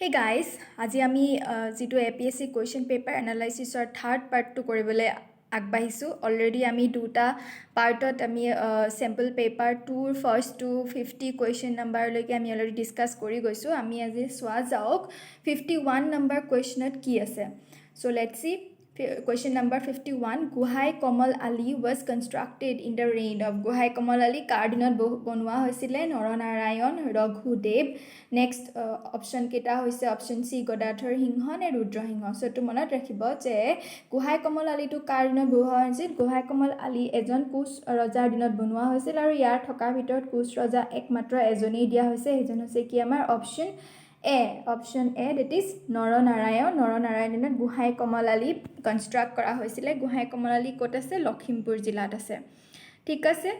Hey guys, আজি আমি যেটো APSC question paper analysis or third part to koribole agbahisu. Already ami duta partot ami sample paper 2 first to 50 question number loke ami already discuss kori goisu. Ami aji swa jaok 51 number question at ki ase. So let's see. Question number 51. Guhai Kamal Ali was constructed in the reign of Guhai Kamal Ali. Cardinal Bonwa hoisile Naranarayan Raghudev. Next option kita hoise option C Godadhar Singha ne Rudra Singha. So to monat rakhibo je Guhai Kamal Ali to Cardinal Bonwa hoisil. Guhai Kamal Ali ejon Kush Rajar dinot bonwa hoisil aru yar thokar bhitorot Kush Raja ekmatra ejonei dia hoise ejon hoise ki amar option option A, that is Naranarayan dinot Guhai Kamal Ali construct kora hoisile. Guhai Kamal Ali kot ase Lakhimpur jilat ase. Thik ase.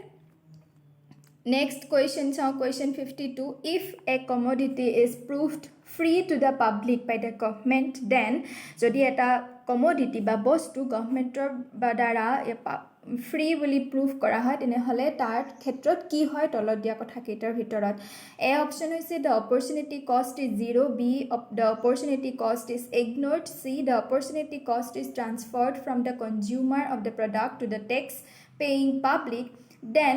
Next question is question 52. If a commodity is proved free to the public by the government, then jodi eta commodity ba bostu governmentor badara free বুলি proof কৰা হয় তেনেহলে তাৰ ক্ষেত্ৰত কি হয় তলত দিয়া কথা কেইটাৰ ভিতৰত A option হৈছে the opportunity cost is 0, B the opportunity cost is ignored, C the opportunity cost is transferred from the consumer of the product to the tax paying public. Then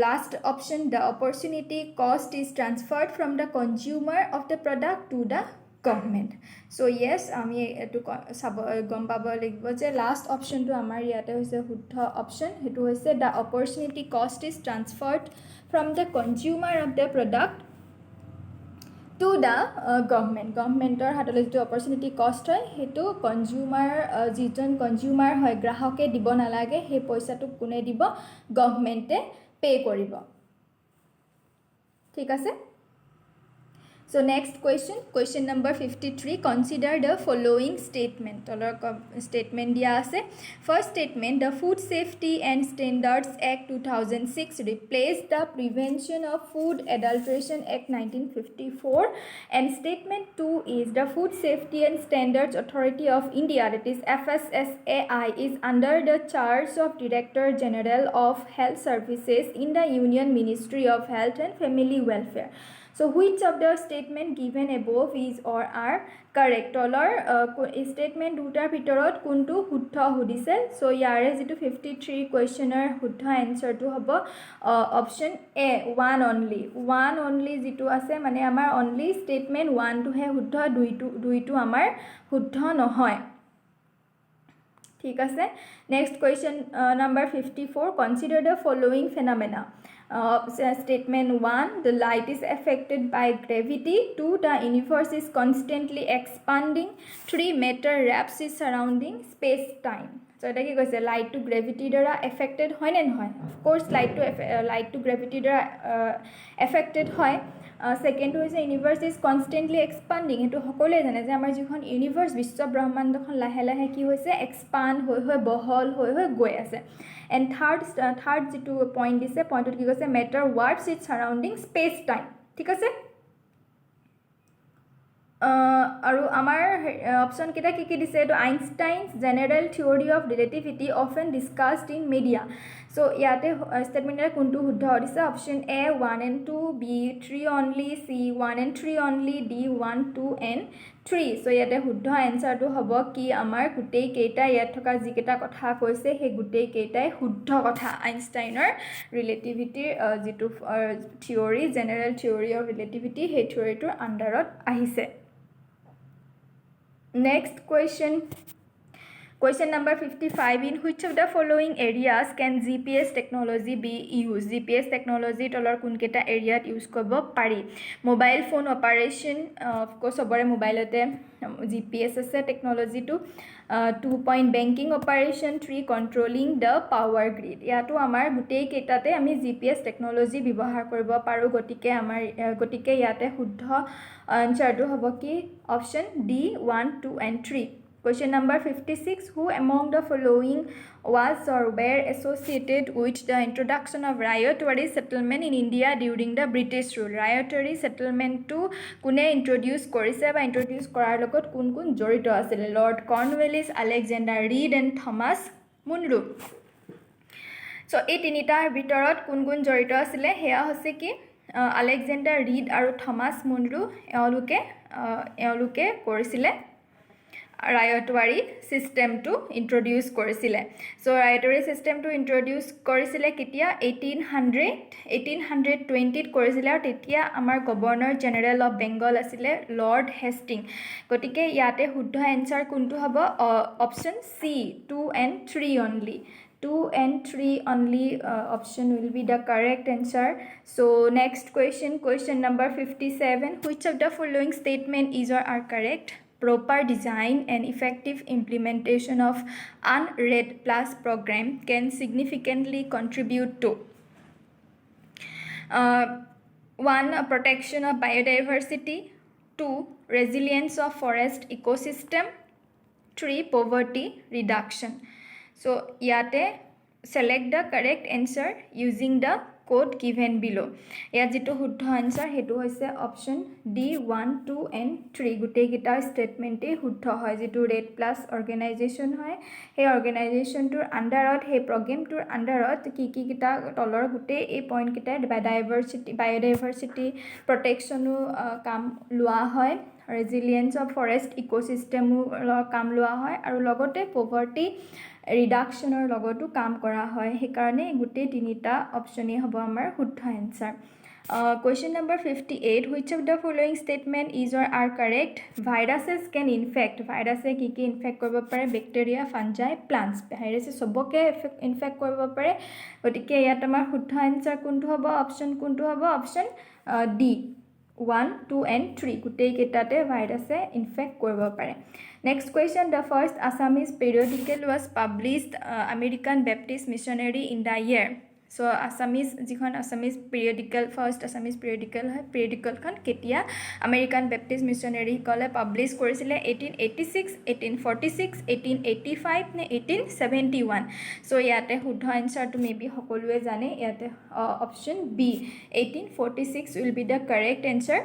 last option, the opportunity cost is transferred from the consumer of the product to the government. So yes, ami etu gom pabo ligbo je last option to amar yate hoise huddha option. Hetu hoise the opportunity cost is transferred from the consumer of the product to the government or hatole to opportunity cost hoy hetu consumer jiton consumer hoy grahoke dibo nalage he paisa tu kune dibo government e pay koribo. Thik ase. So next question number 53. Consider the following statement. Statement dia ase. First statement, the Food Safety and Standards Act 2006 replaced the Prevention of Food Adulteration Act 1954. And statement 2 is the Food Safety and Standards Authority of India, that is FSSAI, is under the charge of Director General of Health Services in the Union Ministry of Health and Family Welfare. So which of the statement given above is or are correct? Or statement dutar bhitorot kuntu huddha hudisel. So yare jitu 53 questioner huddha answer to hobo option A, one only jitu ase mane amar only statement 1 to he huddha 2 to amar huddha nohoy. Thik ase. Next question number 54. Consider the following phenomena. Statement 1, the light is affected by gravity. 2, the universe is constantly expanding. 3, matter wraps its surrounding space-time. So এটা কি কৈছে light to gravity দ্বাৰা affected হয় নে নহয়? Of course light to gravity দ্বাৰা affected হয়. Second হৈছে universe is constantly expanding. এটো সকলোৱে জানে যে আমাৰ যিখন universe বিশ্ব ব্ৰহ্মাণ্ডখন লাহে লাহে কি হৈছে expand হৈ বহল হৈ গৈ আছে. And third jitu point dise pointot ki goise matter warps its surrounding space time. Thik ase. Aru amar option kita ki dise to Einstein's general theory of relativity often discussed in media. So yate statement era kuntu huddha dise option A 1 and 2, B 3 only, C 1 and 3 only, D 1 2 and 3. So yate huddha answer to hobo ki amar gutei keita yat thoka jiketa kotha koise he gutei keitai huddha kotha. Einsteiner relativity jitu theory, general theory of relativity he theory to underot ahise. Next question number 55. In which of the following areas can GPS technology be used? GPS technology tolar kun keta area use kobo pari. Mobile phone operation, of course obore mobile te GPS ase technology to 2 point banking operation, 3 controlling the power grid. Yato amar gutei ketate ami GPS technology bibahar koribo paru gotike yate huddha answer to hobo ki option D 1 2 and 3. Question number 56. Who among the following was or were associated with the introduction of ryotwari settlement in India during the British rule? Ryotwari settlement to kune introduce korise ba introduce korar logot kun jorito asile? Lord Cornwallis, Alexander Reed and Thomas Munro. So ei tinitar bitorot kun jorito asile heya hoise ki Alexander Read আৰু Thomas Munro এওঁলোকে কৰিছিলে ৰায়তৱাৰী ছিষ্টেমটো introduce কৰিছিলে চ' ৰায়তৱাৰী ছিষ্টেমটো introduce কৰিছিলে কেতিয়া 1820ত কৰিছিলে আৰু তেতিয়া আমাৰ গভৰ্ণৰ জেনেৰেল অফ বেংগল আছিলে লৰ্ড হেষ্টিং গতিকে ইয়াতে শুদ্ধ এনচাৰ কোনটো হ'ব option C 2 and 3 only 2 and 3 only option will be the correct answer. So next question number 57, which of the following statement is or are correct? Proper design and effective implementation of UNRED Plus program can significantly contribute to 1. Protection of biodiversity, 2. Resilience of forest ecosystem, 3. Poverty reduction. So yate select the correct answer using the code given below. ইয়াত যেটো শুদ্ধ answer হেতু হৈছে option D 1 2 and 3 গুটেই গিটা স্টেটমেন্টে শুদ্ধ হয় যেটো ৰেড প্লাস অৰ্গানাইজেশন হয় হে অৰ্গানাইজেশনটোৰ আন্ডাৰত হে প্ৰগ্ৰামটোৰ আন্ডাৰত কি গিটা তলৰ গুটেই এই পইণ্ট গিটা বায়োডাইভাৰ্সিটি প্ৰটেকশনো কাম লোৱা হয় ৰেজিলিয়েন্স অফ ফৰেষ্ট ইকোসিস্টেমো কাম লোৱা হয় আৰু লগতে পভাৰ্টি ৰিডাকশনৰ লগতো কাম কৰা হয় সেই কাৰণে গুটেই তিনিটা অপচনে হ'ব আমাৰ শুদ্ধ answer question number 58 which of the following statement is or are correct viruses can infect virus ki infect koribo pare bacteria fungi plants virus soboke infect koribo pare gotike yat amar শুদ্ধ answer কোনটো হ'ব option কোনটো হ'ব option D 1 2 and 3 গুটেই কেটাতে ভাইৰাছে in fact কৰিব পাৰে next question the first Assamese periodical was published American Baptist Missionary in the year so Assamese jikhon Assamese periodical first Assamese periodical hai periodical khan ketia American Baptist Missionary kole publish korisile 1886 1846 1885 ne 1871 so yate শুদ্ধ answer to maybe সকলোৱে জানে ইয়াতে option B 1846 will be the correct answer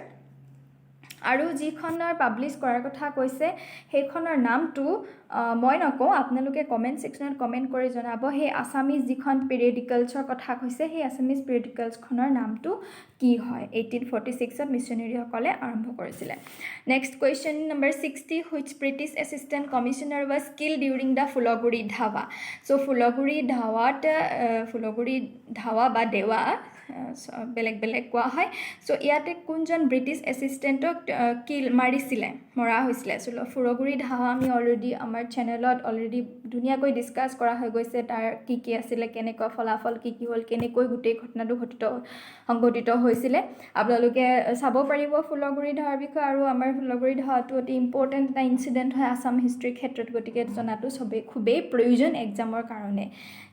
আৰু যিখনৰ publish কৰাৰ কথা কৈছে সেইখনৰ নামটো মই নকওঁ আপোনালোকে কমেন্ট সেকশনত কমেন্ট কৰি জনাব হে আসামিজ যিখন পিৰিয়ডিকেলছৰ কথা কৈছে হে আসামিজ পিৰিয়ডিকেলছ খনৰ নামটো কি হয় 1846 ত মিশনাৰী সকলে আৰম্ভ কৰিছিল next question number 60 which British assistant commissioner was killed during the Fulaguri Dhawa so Fulaguri Dhawa বা দেৱা বেলেগ কোৱা হয় সো ইয়াতে কোনজন ব্ৰিটিছ এসিস্টেন্টক কিল মাৰিছিলে মৰা হৈছিলে সো ফুলগুৰি ধাৱা আমি অলৰেডি আমাৰ চেনেলত অলৰেডি দুনিয়াকৈ ডিসকাস কৰা হৈ গৈছে তাৰ কি আছিল কেনেকৈ ফলাফল কি হ'ল কেনেকৈ গুটেই ঘটনাটো সংঘটিত হৈছিলে আপোনালোকে চাব পাৰিব ফুলগুৰি ধাৱাৰ বিষয়ে আৰু আমাৰ ফুলগুৰি ধাৱাটো অতি ইম্পৰ্টেন্ট এটা ইনসিডেন্ট হয় আসাম হিষ্ট্ৰীৰ ক্ষেত্ৰত গতিকে জনাটো সবে খুবেই প্ৰয়োজন এক্সামৰ কাৰণে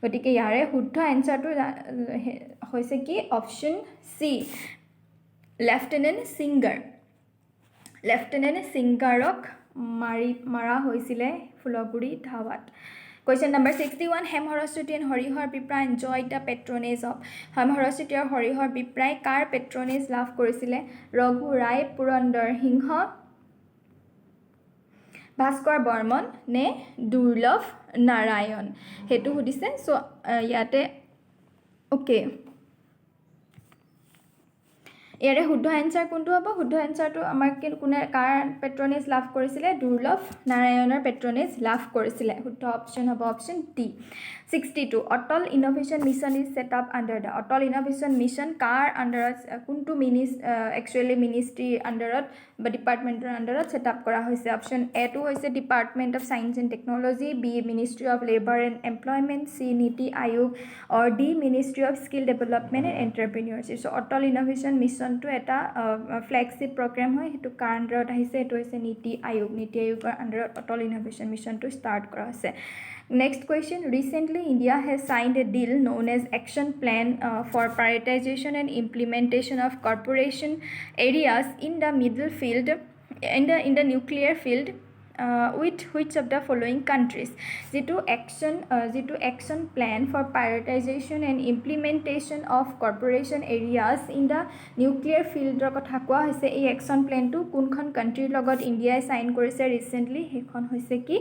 গতিকে ইয়াৰে শুদ্ধ আনসাৰটো হৈছে কি অপশন সি লেফটেনেন্ট সিংগাৰক মাৰা হৈছিলে Phulguri ধাৱাত Question number 61 Hemharaswati and Harihar Bipra enjoyed the patronage of Hemharaswati and Harihar Bipra car patronage লাভ কৰিছিলে ৰঘু ৰায় পুৰন্দৰ সিংহ ভাস্কৰ বৰ্মন নে দুৰ্লভ নাৰায়ণ হেতু সুধিছে সো ইয়াতে ওকে ইয়াৰে শুদ্ধ আনসাৰ কোনটো হ'ব শুদ্ধ আনসাৰটো আমাৰ কোনে কাৰ পেট্ৰনেজ লাভ কৰিছিলে দুৰ্লভ নাৰায়ণৰ পেট্ৰনেজ লাভ কৰিছিলে শুদ্ধ অপচন হ'ব option D 62 Atal innovation mission is set up under the Atal innovation mission কাৰ আন্ডাৰত কোনটো একচুয়ালি মিনিষ্ট্ৰি আন্ডাৰত বা ডিপাৰ্টমেন্টৰ আন্ডাৰত সেট আপ কৰা হৈছে অপচন এ টু হৈছে department of science and technology B ministry of labour and employment C NITI Aayog or D ministry of skill development and entrepreneurship so Atal innovation mission টো এটা ফ্ল্যাগশিপ প্ৰগ্ৰাম হয় হেতু কাৰ আন্ডাৰত আহিছে এটো হৈছে নীতি আয়োগৰ আন্ডাৰত অটল ইনোভেশন মিশন টো ষ্টাৰ্ট কৰা হৈছে Next question recently India has signed a deal known as Action Plan for Prioritization and Implementation of Corporation Areas in the Middle Field in the nuclear field with which of the following countries jitu action plan for prioritization and implementation of corporation areas in the nuclear field ৰ কথা কোৱা হৈছে এই action plan টো কোনখন কান্ট্ৰিৰ লগত ইন্ডিয়াই sign কৰিছে recently হেখন হৈছে কি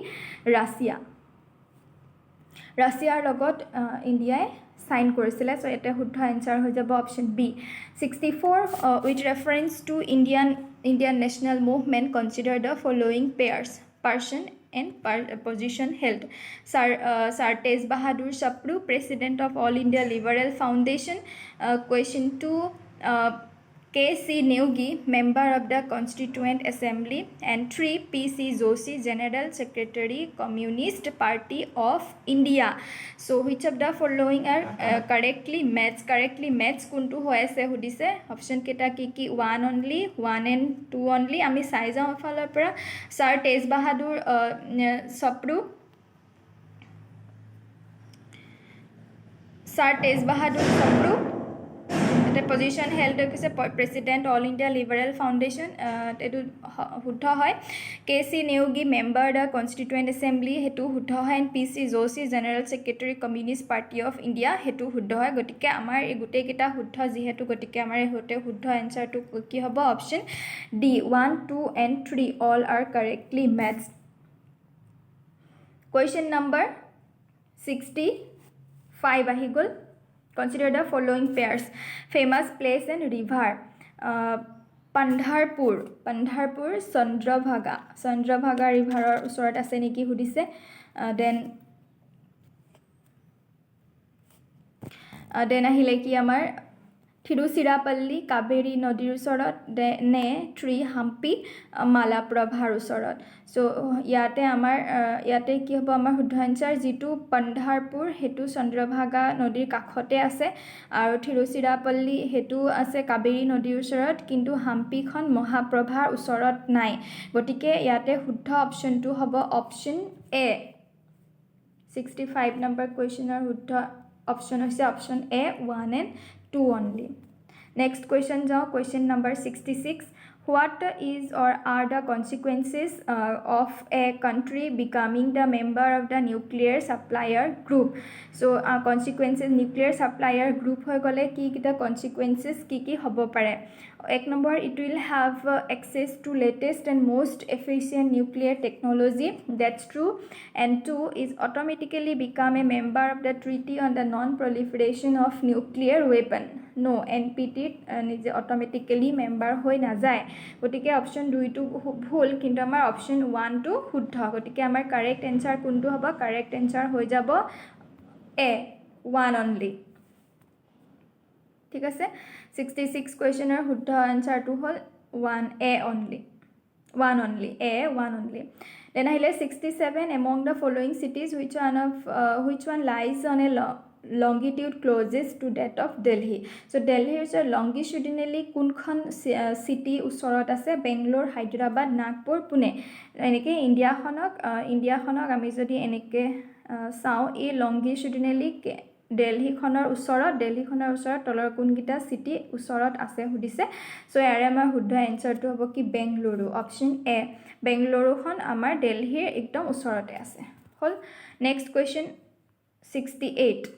ৰাছিয়াৰ লগত ইন্ডিয়াই সাইন কৰিছিলে সো এটা শুদ্ধ আনসাৰ হৈ যাব option B 64 with reference to Indian national movement consider the following pairs person and position held Sir Tej Bahadur Sapru president of All India Liberal Foundation question 2 K.C. Neugi, member of the Constituent Assembly, and 3. P.C. Joshi, General Secretary, Communist Party of India. So, which of the following are correctly matched? Correctly matched kuntu hoy ase hudise option keta ki 1 only 1 and 2 only ami sai jao falor pora Sir Tej Bahadur Sapru Sir Tej Bahadur Sapru the position held as president All India Liberal Foundation etu huddha hoy KC Neugi member the Constituent Assembly hetu huddha hoy and PC Joshi General Secretary Communist Party of India hetu huddha hoy gotike amar e gute kita huddha jihetu gotike amar hote huddha answer to ki hobo option D 1 2 and 3 all are correctly matched question number 65 ahi gol Consider the following pairs famous place and river Pandharpur Chandrabhaga river usorat ase neki hudise then ahile ki amar Tiruchirappalli Kaveri Nodir usorat ne Tree Hampi Malaprabhar usorat so yate amar yate ki hobo amar শুদ্ধ answer যেটো Pandharpur হেতু চন্দ্ৰভাগা নদীৰ কাখতে আছে আৰু Tiruchirappalli হেতু আছে কাবেৰী নদীৰ ওচৰত কিন্তু হাম্পিখন মহাপ্ৰভাৰ ওচৰত নাই গটিকে ইয়াতে শুদ্ধ অপচনটো হ'ব অপচন এ 65 নম্বৰ কোৱেশ্চনৰ শুদ্ধ অপচন হৈছে option A 1 and 2 only. Next question question number 66 what is or are the consequences of a country becoming the member of the nuclear supplier group so consequences nuclear supplier group hoy gole ki kita consequences ki hobo pare ek number it will have access to latest and most efficient nuclear technology that's true and 2 is automatically become a member of the treaty on the non proliferation of nuclear weapon no NPT nije automatically member hoy na jay গটিকে option 2 two ভুল কিন্তু আমাৰ option 1 two শুদ্ধ গটিকে আমাৰ correct answer কোনটো হ'ব correct answer হৈ যাব এ 1 only ঠিক আছে 66 কোৱেশ্চনৰ শুদ্ধ आंसर টো হ'ল 1 a only 1 only a 1 only then আহিলে 67 among the following cities which one lies on a longitude closest to that of Delhi so Delhi is a longitudinally kunkhon city usorat ase Bangalore Hyderabad Nagpur Pune enike India khonok ami jodi enike sao e longitudinally Delhi khonor usorat tolor kun gita city usorat ase hudise so yare amar huddha answer to hobo ki Bengaluru option a Bengaluru khon amar Delhi ekdom usorate ase hol next question 68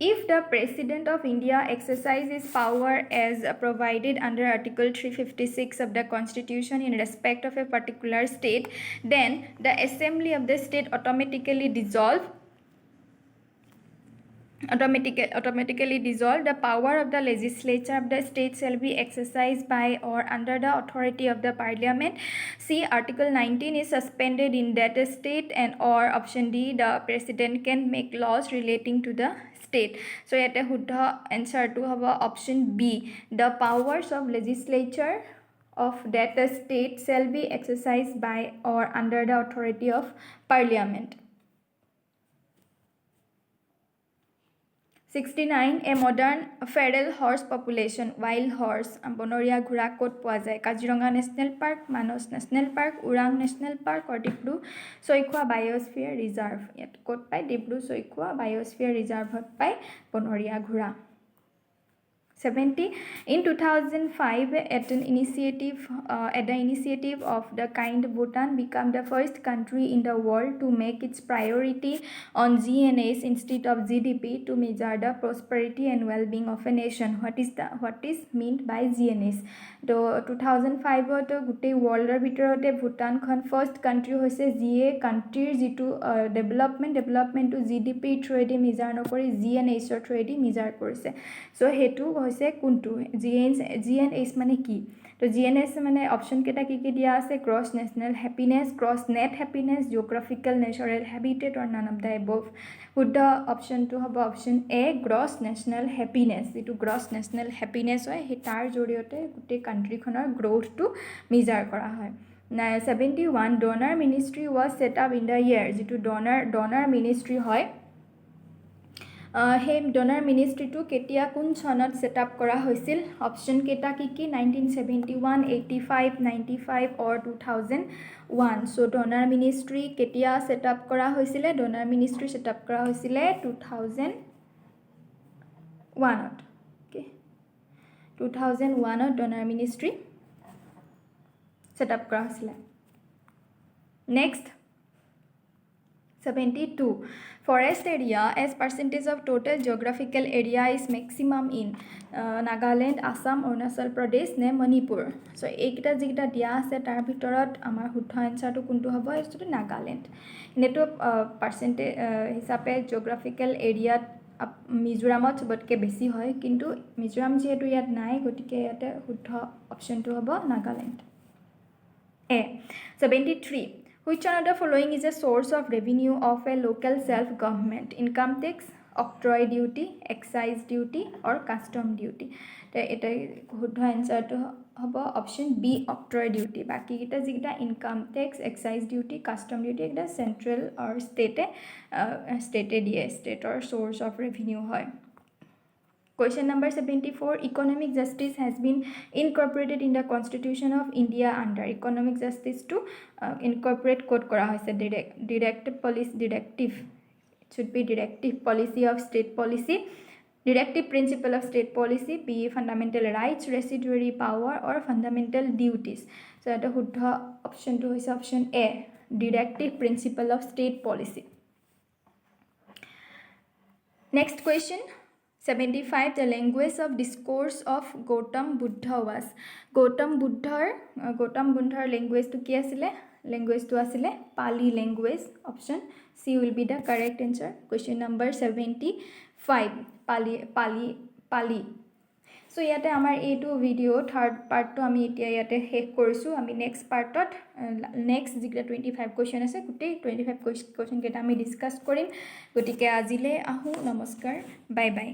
If the President of India exercises power as provided under Article 356 of the Constitution in respect of a particular state, then the Assembly of the state automatically dissolve the power of the legislature of the state shall be exercised by or under the authority of the parliament. See Article 19 is suspended in that state and or option D the president can make laws relating to the state so yate huddha answer to hobo option B the powers of legislature of that state shall be exercised by or under the authority of parliament 69 a modern feral horse population wild horse bonoria ghura kot poa jay Kaziranga National Park Manos National Park Urang National Park or Dibru Soikhwa Biosphere Reserve yet kot pai Dibru Soikhwa Biosphere Reserve hot pai bonoria ghura 70. In 2005, at the initiative of the kind, Bhutan became the first country in the world to make its priority on GNAs instead of GDP to measure the prosperity and well-being of a nation. What is meant by GNAs? So 2005 গোটেই ৱৰ্ল্ডৰ ভিতৰতে ভূটানখন first country হৈছে যিয়ে কাণ্ট্ৰিৰ যিটো ডেভেলপমেণ্টটো GDP থ্ৰুৱেদি measure নকৰি GNHৰ থ্ৰুৱেদি measure কৰিছে so হেতু হৈছে কোনটো GNH মানে কি তো GNH মানে অপশন কেটা কি দিয়া আছে gross national happiness gross net happiness geographical natural habitat or none of the above শুদ্ধ অপশনটো হ'ব option A gross national happiness যেটো গ্ৰছ নেশনাল হ্যাপিনেস হয় হে তাৰ জৰিয়তে গোটেই কাণ্ট্ৰিখনৰ গ্ৰোথটো মেজাৰ কৰা হয় 71 donor ministry was set up in the year যেটো ডোনাৰ মিনিষ্ট্ৰি হয় हे डोनार मिनिस्ट्रीটো কেতিয়া কোন চনত সেট আপ কৰা হৈছিল অপশন কেটা কি 1971 85 95 or 2001 সো ডোনার মিনিস্ট্রি কেতিয়া সেট আপ কৰা হৈছিল ডোনাৰ মিনিস্ট্ৰি সেট আপ কৰা হৈছিল 2001 ওকে 2001 ডোনাৰ মিনিস্ট্ৰি সেট আপ কৰা হৈছিল next 72 forest area as percentage of total geographical area is maximum in Nagaland, Assam, Arunachal Pradesh ne Manipur so ekita jikita dia ase tar bitorat amar শুদ্ধ আনসারটো কোনটো হ'ব এটো নাগাল্যান্ড নেটো percentage হিসাবে geographical area মিজোরামত সবতকে বেছি হয় কিন্তু মিজোরাম যেহেতু ইয়াত নাই গতিকে ইয়াতে শুদ্ধ অপশনটো হ'ব Nagaland A 73 Which one of the following is a source of revenue of a local self-government? Income tax, octroi duty, excise duty, or custom duty? এটা শুদ্ধ আনসারটো হ'ব অপশন বি octroi duty বাকি এটা যেটা income tax excise duty custom duty এটা central আর স্টেটে দিয়ে স্টেটৰ source of revenue হয় Question number 74 Economic justice has been incorporated in the Constitution of India under economic justice to incorporate code kora hoise directive policy of state policy directive principle of state policy B fundamental rights residuary power or fundamental duties so eta shuddha option to hoise option A directive principle of state policy Next question 75 The language of discourse of Gautam Buddha was Gautam Buddhar language to ki asile language to asile Pali language option C will be the correct answer question number 75 Pali so yate amar A2 video third part to ami etia yate শেষ কৰিছো আমি next partত next জিগা 25 question আছে গুটেই 25 question কেটা আমি discuss কৰিম গটিকে আজিলে আহু নমস্কাৰ বাই বাই